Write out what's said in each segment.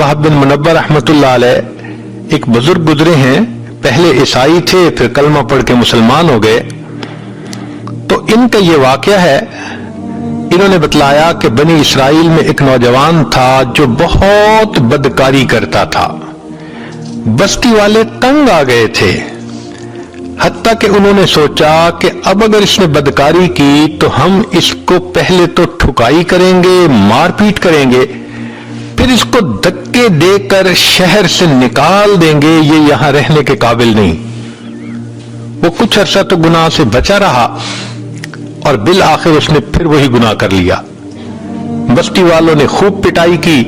वहाब बिन मुनब्बर रहमतुल्लाह अलैह एक बुजुर्ग गुजरे हैं, पहले ईसाई थे फिर कलमा पढ़ के मुसलमान हो गए। तो इनका ये वाकया है, इन्होंने बतलाया कि बनी इसराइल में एक नौजवान था जो बहुत बदकारी करता था। बस्ती वाले तंग आ गए थे, हत्ता कि उन्होंने सोचा कि अब अगर इसने बदकारी की तो हम इसको पहले तो ठुकाई करेंगे, मारपीट करेंगे, फिर इसको धक्के देकर शहर से निकाल देंगे, ये यहां रहने के काबिल नहीं। वो कुछ अरसा तो गुनाह से बचा रहा और बिल आखिर उसने फिर वही गुनाह कर लिया। बस्ती वालों ने खूब पिटाई की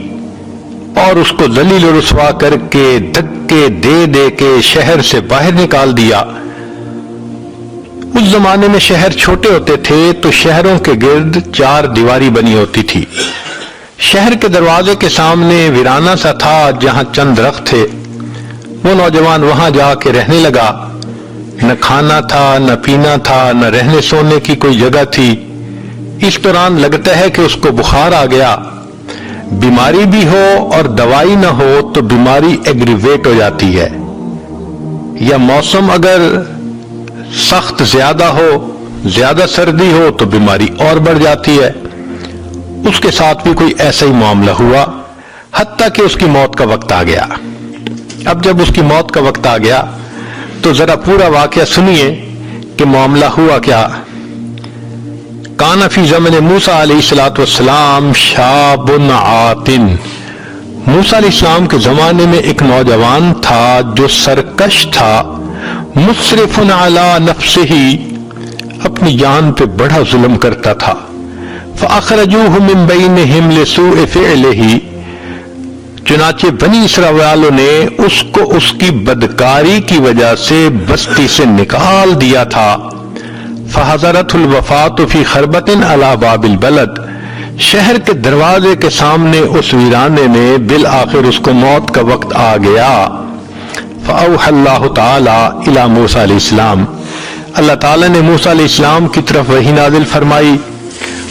और उसको जलील और रुसवा करके धक्के दे दे के शहर से बाहर निकाल दिया। उस जमाने में शहर छोटे होते थे तो शहरों के गिर्द 4 दीवारी बनी होती थी। शहर के दरवाजे के सामने वीराना सा था जहां चंद दरख्त थे। वो नौजवान वहां जाके रहने लगा। न खाना था, न पीना था, न रहने सोने की कोई जगह थी। इस दौरान लगता है कि उसको बुखार आ गया। बीमारी भी हो और दवाई न हो तो बीमारी एग्रीवेट हो जाती है, या मौसम अगर सख्त ज्यादा हो, ज्यादा सर्दी हो तो बीमारी और बढ़ जाती है। उसके साथ भी कोई ऐसा ही मामला हुआ, हत्ता कि उसकी मौत का वक्त आ गया। अब जब उसकी मौत का वक्त आ गया तो जरा पूरा वाकया सुनिए कि मामला हुआ क्या। काना फी ज़मन मूसा अलैहिस्सलाम शाबुन आतिन। मूसा अलैहिस्सलाम के जमाने में एक नौजवान था जो सरकश था, मुस्रिफुन अला नफ्सिही, अपनी जान पे बड़ा जुल्म करता था। फ़अख़रजूहु मिन बैनिहिम लिसूइ फ़िअलिही, चुनाचे बनी इसराइल वालों ने उसको उसकी बदकारी की वजह से बस्ती से निकाल दिया था। फ़हज़रतुल वफ़ातु फ़ी ख़रबतिन अला बाबिल बलद, शहर के दरवाजे के सामने उस वीराने में बिल आखिर उसको मौत का वक्त आ गया। फ़अौहल्लाहु तआला इला मूसा अलैहिस्सलाम, अल्लाह ताला ने मूसा अलैहिस्सलाम की तरफ वही नाज़िल फरमाई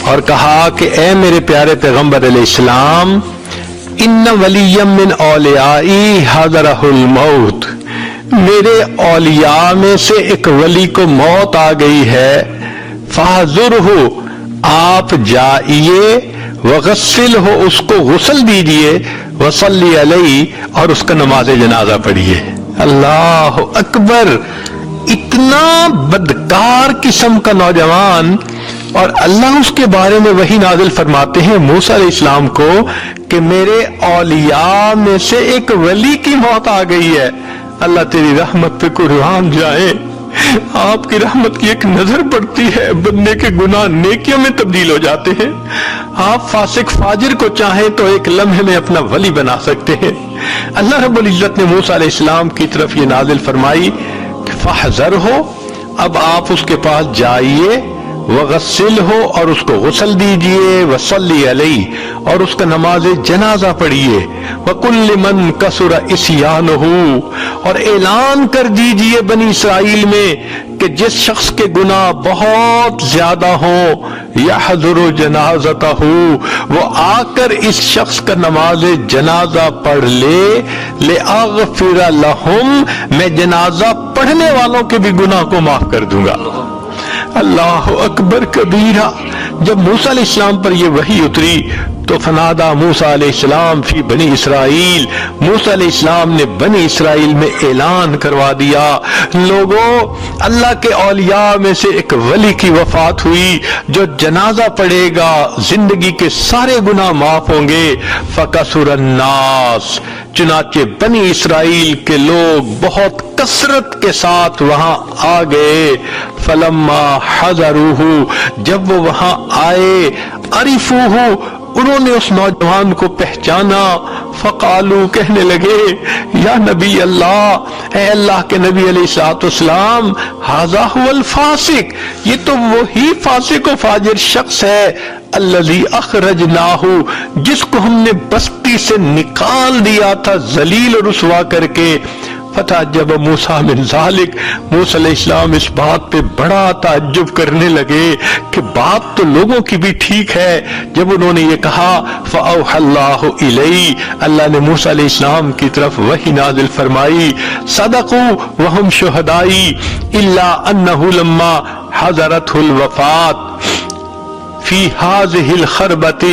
और कहा कि ए मेरे प्यारे पैगंबर अलैहिस्सलाम, इन्ना वलिय्यम मिन औलियाई हज़रहुल मौत, मेरे औलिया में से एक वली को मौत आ गई है। फ़ाज़ुरहु, आप जाइए, वग़स्सिलहु, उसको गुस्ल दीजिए, वसल्ली अलैहि, और उसका नमाज जनाजा पढ़िए। अल्लाह अकबर, इतना बदकार किस्म का नौजवान, और अल्लाह उसके बारे में वही नाजिल फरमाते हैं मूसा अलैहिस्सलाम को कि मेरे औलिया में से एक वली की मौत आ गई है। अल्लाह तेरी रहमत पे कुर्बान जाए, आपकी रहमत की एक नजर पड़ती है, बंदे के गुनाह नेकियों में तब्दील हो जाते हैं। आप फासिक फाजिर को चाहें तो एक लम्हे में अपना वली बना सकते हैं। अल्लाह रब्बुल इज्जत ने मूसा अलैहिस्सलाम की तरफ ये नाजिल फरमाई कि फ़हज़र हो, अब आप उसके पास जाइए, वग़स्सिल हो, और उसको गुस्ल दीजिए, वसल्ली अलैहि, और उसका नमाज जनाजा पढ़िए। वकुल्ल मन कसुरा इस्यानुहु, और ऐलान कर दीजिए बनी इसराइल में कि जिस शख्स के गुनाह बहुत ज्यादा हो, यहज़ुरु जनाज़तहु, वो आकर इस शख्स का नमाज जनाजा पढ़ ले अग़फ़िर लहुम, मैं जनाजा पढ़ने वालों के भी गुनाह को माफ कर दूंगा। अल्लाह अकबर कबीरा। जब मूसा अलैहिस्सलाम पर यह वही उतरी तो फनादा मूसा अलैहिस्सलाम फी बनी इसराइल, मूसा अलैहिस्सलाम ने बनी इसराइल में ऐलान करवा दिया, लोगों, अल्लाह के औलिया में से एक वली की वफात हुई, जो जनाजा पड़ेगा जिंदगी के सारे गुनाह माफ होंगे। फ़कसुरन्नास, चुनाचे बनी इसराइल के लोग बहुत कसरत के साथ वहां आ गए। फलम्मा हज़रूहु, जब वो वहां आए, अरिफूहु, उन्होंने उस नौजवान को पहचाना। फ़क़ालू, कहने लगे, या नबी अल्लाह, ए अल्लाह के नबी अलैहिस्सलाम, हाज़ा हुवल फासिक, ये तो वही फासिक व फाजिर शख्स है, अल्लज़ी अख़रजनाहु, जिसको हमने बस्ती से निकाल दिया था जलील और रुसवा करके। فتعجب موسیٰ من ذالک، موسیٰ علیہ السلام اس بات پہ بڑا تعجب کرنے لگے کہ بات تو لوگوں کی بھی ٹھیک ہے۔ جب انہوں نے یہ کہا فَأَوْحَى اللَّهُ إِلَيْهِ، اللہ نے موسیٰ علیہ السلام کی طرف وحی نازل فرمائی، صدقوا وهم شہدائی الا انہ لما حضرته الوفات فی هذه الخربة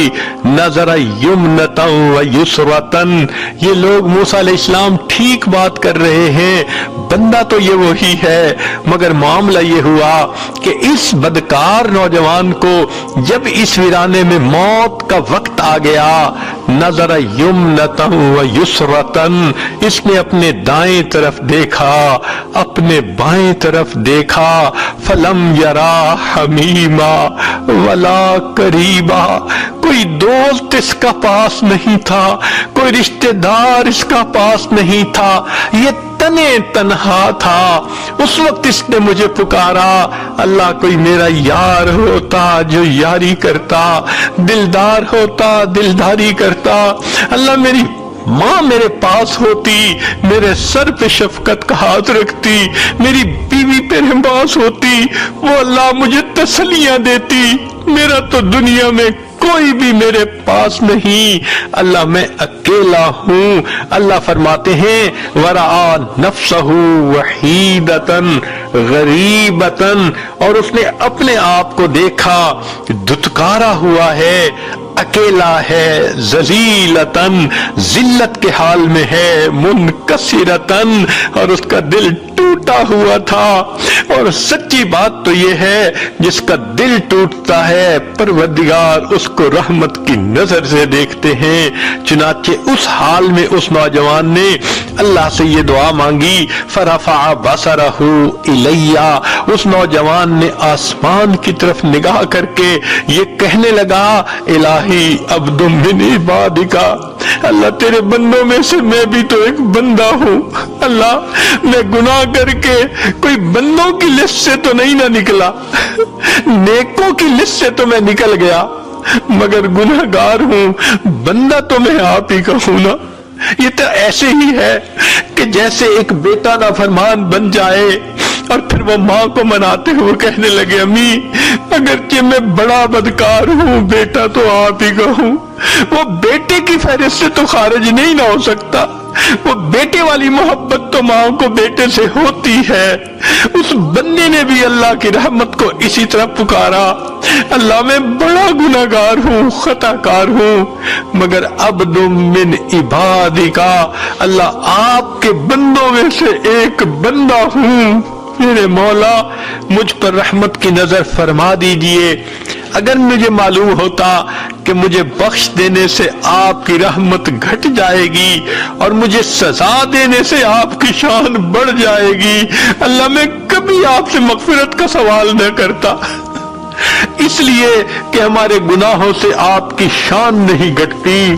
نظر یمنة و یسرة۔ یہ لوگ موسیٰ علیہ السلام ٹھیک بات کر رہے ہیں، بندہ تو یہ وہی ہے، مگر معاملہ یہ ہوا کہ اس بدکار نوجوان کو جب اس ویرانے میں موت کا وقت آ گیا، نظر یمنة و یسرة، اس نے اپنے دائیں طرف دیکھا، اپنے بائیں طرف دیکھا، فلم یرا حمیما ولا قریبا، کوئی دوست اس کا پاس نہیں تھا، کوئی رشتہ دار اس کا پاس نہیں تھا، یہ تنے تنہا تھا۔ اس وقت اس نے مجھے پکارا، اللہ کوئی میرا یار ہوتا جو یاری کرتا، دلدار ہوتا دلداری کرتا، اللہ میری ماں میرے پاس ہوتی، میرے سر پہ شفقت کا ہاتھ رکھتی، میری بیوی میرے پاس ہوتی، وہ اللہ مجھے تسلیاں دیتی، میرا تو دنیا میں کوئی بھی میرے پاس نہیں، اللہ میں اکیلا ہوں۔ اللہ فرماتے ہیں وَرَآ نَفْسَهُ وَحِيدَةً غَرِيبَةً، اور اس نے اپنے آپ کو دیکھا دھتکارا ہوا ہے، اکیلا ہے، ذلیلتاً، ذلت کے حال میں ہے، منکسرتاً، اور اس کا دل ٹوٹا ہوا تھا۔ اور سچی بات تو یہ ہے جس کا دل ٹوٹتا ہے پروردگار اس کو رحمت کی نظر سے دیکھتے ہیں۔ چنانچہ اس حال میں اس نوجوان نے اللہ سے یہ دعا مانگی، فرفع بصرہ الیہ، اس نوجوان نے آسمان کی طرف نگاہ کر کے یہ کہنے لگا الہی عبد من عبادک، اللہ تیرے بندوں میں سے میں بھی تو ایک بندہ ہوں، اللہ میں گناہ کر کے کوئی بندوں کی لسٹ سے تو نہیں نہ نکلا، نیکوں کی لسٹ سے تو میں نکل گیا، مگر گناہگار ہوں، بندہ تو میں آپ ہی کا ہوں نا۔ یہ تو ایسے ہی ہے کہ جیسے ایک بیٹا نافرمان بن جائے اور پھر وہ ماں کو مناتے ہوئے کہنے لگے امی اگرچہ میں بڑا بدکار ہوں، بیٹا تو آپ ہی کا ہوں، وہ بیٹے کی فہرست سے تو خارج نہیں نہ ہو سکتا، وہ بیٹے والی محبت تو ماں کو بیٹے سے ہوتی ہے۔ اس بندے نے بھی اللہ کی رحمت کو اسی طرح پکارا، اللہ میں بڑا گناہگار ہوں، خطا کار ہوں، مگر عبد من عبادک، اللہ آپ کے بندوں میں سے ایک بندہ ہوں، میرے مولا مجھ پر رحمت کی نظر فرما دیجئے۔ اگر مجھے معلوم ہوتا کہ مجھے بخش دینے سے آپ کی رحمت گھٹ جائے گی اور مجھے سزا دینے سے آپ کی شان بڑھ جائے گی، اللہ میں کبھی آپ سے مغفرت کا سوال نہ کرتا، اس لیے کہ ہمارے گناہوں سے آپ کی شان نہیں گھٹتی،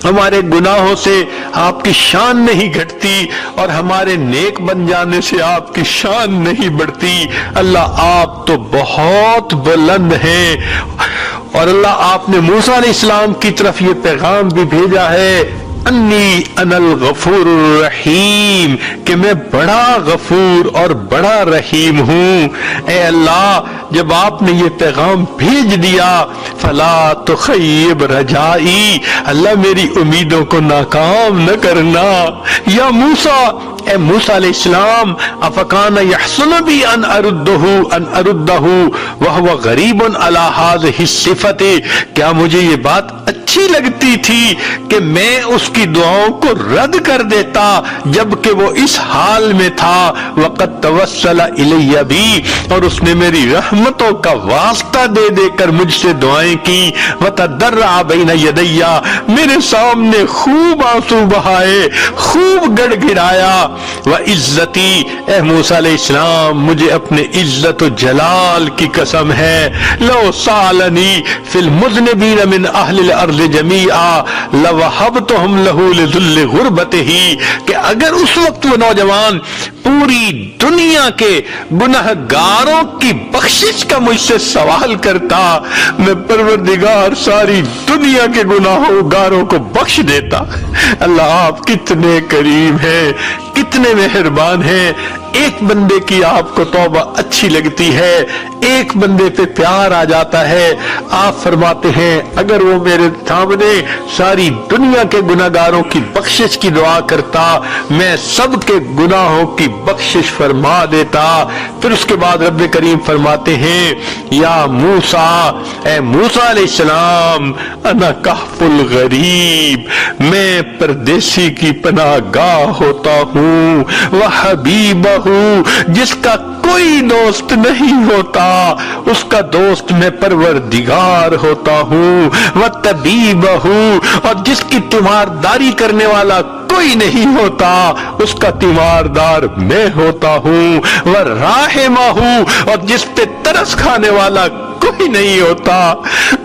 ہمارے گناہوں سے آپ کی شان نہیں گھٹتی، اور ہمارے نیک بن جانے سے آپ کی شان نہیں بڑھتی۔ اللہ آپ تو بہت بلند ہیں، اور اللہ آپ نے موسیٰ علیہ السلام کی طرف یہ پیغام بھی بھیجا ہے انی انا الغفور الرحیم، کہ میں بڑا غفور اور بڑا رحیم ہوں۔ اے اللہ جب آپ نے یہ پیغام بھیج دیا فلا تخیب رجائی، اللہ میری امیدوں کو ناکام نہ کرنا۔ یا موسیٰ، اے موسیٰ علیہ السلام، افکان یحسن بی ان اردہ وہو غریب علی ہذہ الصفۃ، کیا مجھے یہ بات اچھی لگتی تھی کہ میں اس کی دعاؤں کو رد کر دیتا جبکہ وہ اس حال میں تھا، وقد توسل الی بی، اور اس نے میری رحمتوں کا واسطہ دے دے کر مجھ سے دعائیں کی، وتضرع بین یدی، میرے سامنے خوب آنسو بہائے، خوب گڑ گڑایا، وعزتی، اے موسیٰ علیہ السلام مجھے اپنے عزت و جلال کی قسم ہے، لو سالنی فی المذنبین من اہل الارض जमीआ लवहबतुहुम लहू लिजुल्ल गुरबतिही, कि अगर उस वक्त वो नौजवान पूरी दुनिया के गुनहगारों की बख्शिश का मुझसे सवाल करता, मैं परवरदिगार सारी दुनिया के गुनाहगारों को बख्श देता। अल्लाह आप कितने करीम हैं, कितने मेहरबान हैं। एक बंदे की आपको तौबा अच्छी लगती है, एक बंदे पे प्यार आ जाता है, आप फरमाते हैं अगर वो मेरे सामने सारी दुनिया के गुनाहगारों की बख्शिश की दुआ करता, मैं सबके गुनाहों की बख्शिश फरमा देता। फिर उसके बाद रब्ब करीम फरमाते हैं या मूसा, ए मूसा अलैहिस्सलाम, अना कहफुल गरीब, मैं परदेसी की पनाहगाह होता हूँ, वह हबीबहू, जिसका कोई दोस्त नहीं होता, उसका दोस्त मैं परवरदिगार होता हूँ, वह तबीबहू, और जिसकी तीमारदारी करने वाला कोई नहीं होता, उसका तीमारदार मैं होता हूँ, वह राहिमहू, और जिस पे तरस खाने वाला कोई नहीं होता,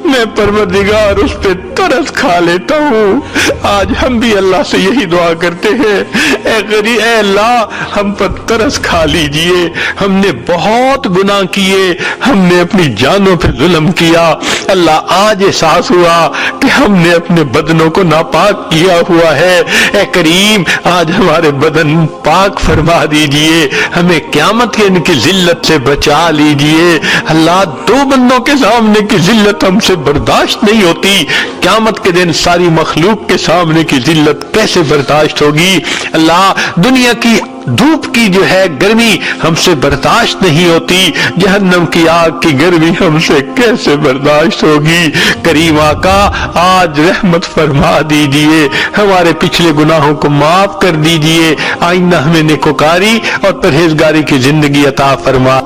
मैं परवरदिगार उस पे तरस खा लेता हूँ। आज हम भी अल्लाह से यही दुआ करते हैं, ए अल्लाह हम पर तरस खा लीजिए, हमने बहुत गुनाह किए, हमने अपनी जानों पे जुल्म किया। अल्लाह आज एहसास हुआ कि हमने अपने बदनों को नापाक किया हुआ है। ए करीम आज हमारे बदन पाक फरमा दीजिए, हमें क़यामत के इनकी जिल्लत से बचा लीजिए। अल्लाह दो बंदों के सामने की जिल्लत हमसे बर्दाश्त नहीं होती, क़यामत के दिन सारी मखलूक के सामने की जिल्लत कैसे बर्दाश्त होगी। अल्लाह दुनिया की धूप की जो है गर्मी हमसे बर्दाश्त नहीं होती, जहन्नम की आग की गर्मी हमसे कैसे बर्दाश्त होगी। करीम आका आज रहमत फरमा दीजिए, हमारे पिछले गुनाहों को माफ कर दीजिए, आइंदा हमें नेकोकारी और परहेजगारी की जिंदगी अता फरमा।